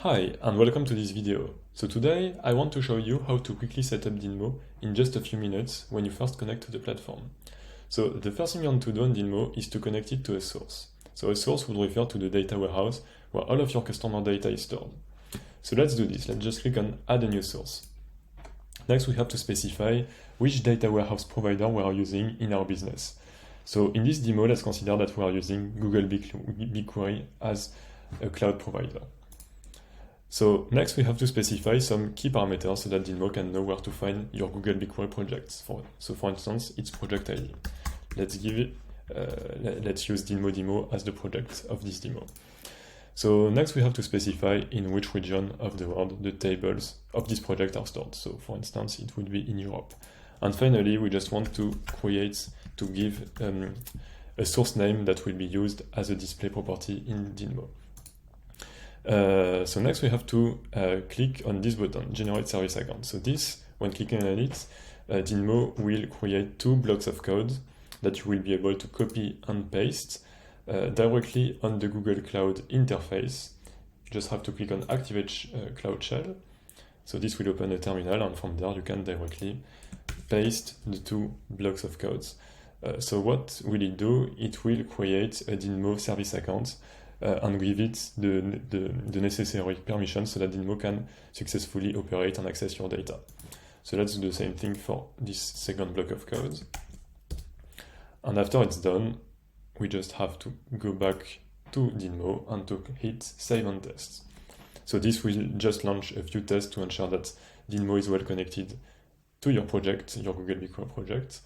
Hi, and welcome to this video. So today, I want to show you how to quickly set up Dynmo in just a few minutes when you first connect to the platform. So the first thing you want to do on Dynmo is to connect it to a source. So a source would refer to the data warehouse where all of your customer data is stored. So let's do this. Let's just click on Add a new source. Next, we have to specify which data warehouse provider we are using in our business. So in this demo, let's consider that we are using Google BigQuery as a cloud provider. So next we have to specify some key parameters so that Dynmo can know where to find your Google BigQuery projects. So for instance, it's project ID. Let's use Dynmo demo as the project of this demo. So next we have to specify in which region of the world the tables of this project are stored. So for instance, it would be in Europe. And finally, we just want to give a source name that will be used as a display property in Dynmo. So next we have to click on this button, Generate Service Account. So this, when clicking on it, Dynmo will create two blocks of code that you will be able to copy and paste directly on the Google Cloud interface. You just have to click on Activate Cloud Shell. So this will open a terminal, and from there you can directly paste the two blocks of codes. So what will it do? It will create a Dynmo service account and give it the necessary permissions so that Dynmo can successfully operate and access your data. So let's do the same thing for this second block of code. And after it's done, we just have to go back to Dynmo and to hit Save and Test. So this will just launch a few tests to ensure that Dynmo is well connected to your project, your Google BigQuery project.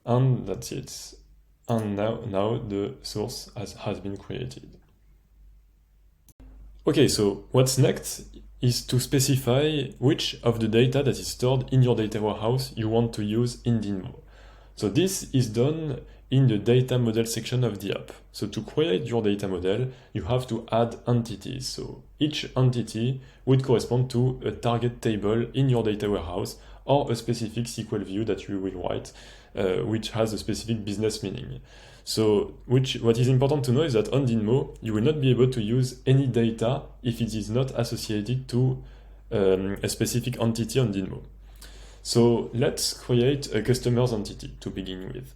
And that's it. And now the source has been created. Okay, so what's next is to specify which of the data that is stored in your data warehouse you want to use in Dynmo. So this is done in the data model section of the app. So to create your data model, you have to add entities. So each entity would correspond to a target table in your data warehouse or a specific SQL view that you will write, which has a specific business meaning. So what is important to know is that on Dynmo, you will not be able to use any data if it is not associated to a specific entity on Dynmo. So let's create a customer's entity to begin with.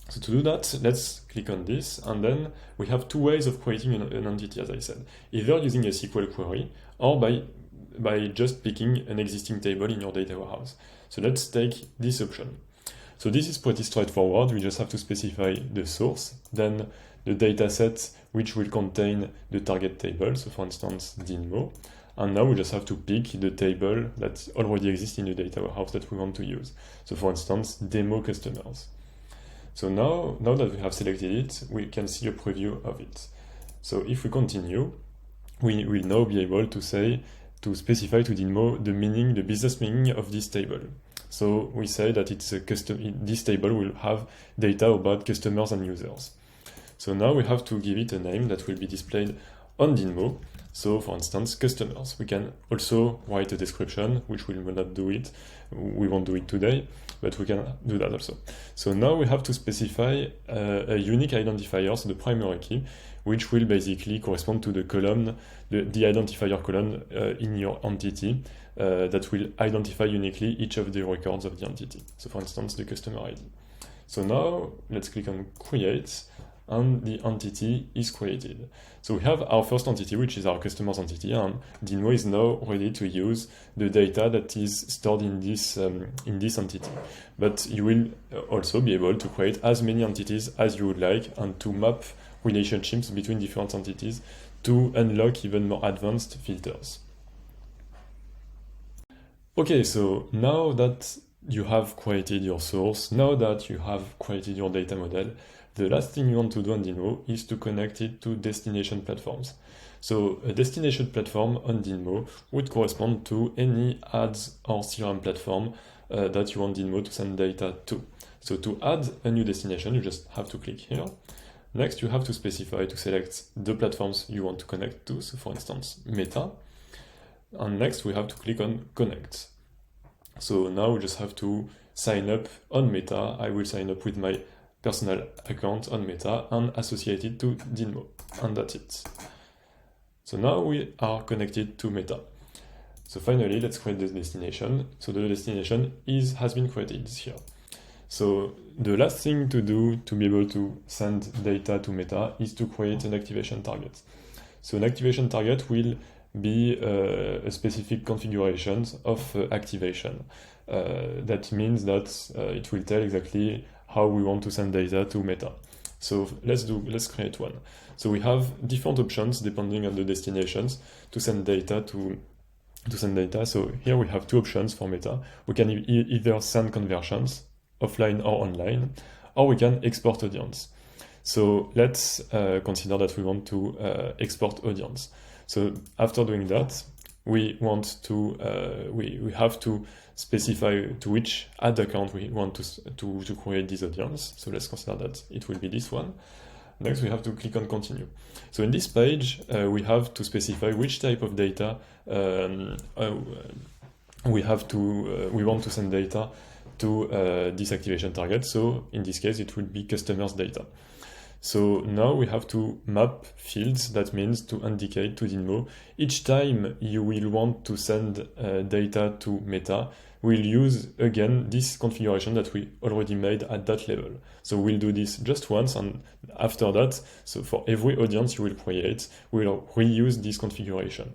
So to do that, let's click on this, and then we have two ways of creating an entity, as I said. Either using a SQL query or by just picking an existing table in your data warehouse. So let's take this option. So this is pretty straightforward. We just have to specify the source, then the data set which will contain the target table, so for instance Dynmo, and now we just have to pick the table that already exists in the data warehouse that we want to use. So for instance, demo customers. So now that we have selected it, we can see a preview of it. So if we continue, we will now be able to specify to Dynmo the business meaning of this table. So we say that this table will have data about customers and users. So now we have to give it a name that will be displayed on Dynmo. So for instance, customers. We can also write a description, which we will not do it. We won't do it today, but we can do that also. So now we have to specify a unique identifier, so the primary key, which will basically correspond to the column, the identifier column in your entity that will identify uniquely each of the records of the entity. So for instance, the customer ID. So now let's click on Create, and the entity is created. So we have our first entity, which is our customer's entity, and Dynmo is now ready to use the data that is stored in this entity. But you will also be able to create as many entities as you would like and to map relationships between different entities to unlock even more advanced filters. Okay, so now that you have created your source, now that you have created your data model, the last thing you want to do on Dynmo is to connect it to destination platforms. So a destination platform on Dynmo would correspond to any ads or CRM platform that you want Dynmo to send data to. So to add a new destination, you just have to click here. Next, you have to select the platforms you want to connect to. So for instance, Meta. And next, we have to click on Connect. So now we just have to sign up on Meta. I will sign up with my personal account on Meta and associate it to Dynmo. And that's it. So now we are connected to Meta. So finally, let's create the destination. So the destination has been created here. So the last thing to do to be able to send data to Meta is to create an activation target. So an activation target will be a specific configuration of activation. That means that it will tell exactly how we want to send data to Meta. So let's create one. So we have different options depending on the destinations to send data So here we have two options for Meta. We can either send conversions offline or online, or we can export audience. So let's consider that we want to export audience. So after doing that, we have to specify to which ad account we want to create this audience. So let's consider that it will be this one. Next, we have to click on continue. So in this page, we have to specify which type of data we want to send data to this activation target. So in this case, it would be customers data. So now we have to map fields. That means to indicate to Dynamo each time you will want to send data to Meta, we'll use again this configuration that we already made at that level. So we'll do this just once, and after that, so for every audience you will create, we'll reuse this configuration.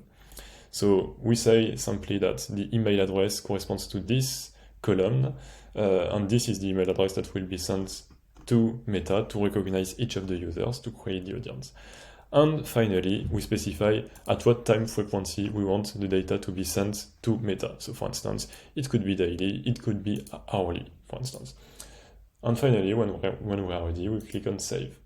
So we say simply that the email address corresponds to this column, and this is the email address that will be sent to Meta to recognize each of the users to create the audience. And finally, we specify at what time frequency we want the data to be sent to Meta. So for instance, it could be daily, it could be hourly, for instance. And finally, when we are ready, we click on save.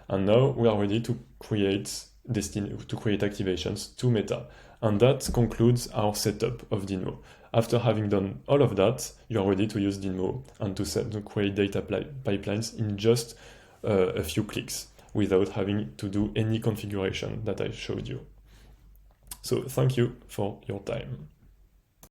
And now we are ready to create activations to Meta. And that concludes our setup of Dynamo. After having done all of that, you are ready to use Dynamo and to create data pipelines in just a few clicks without having to do any configuration that I showed you. So thank you for your time.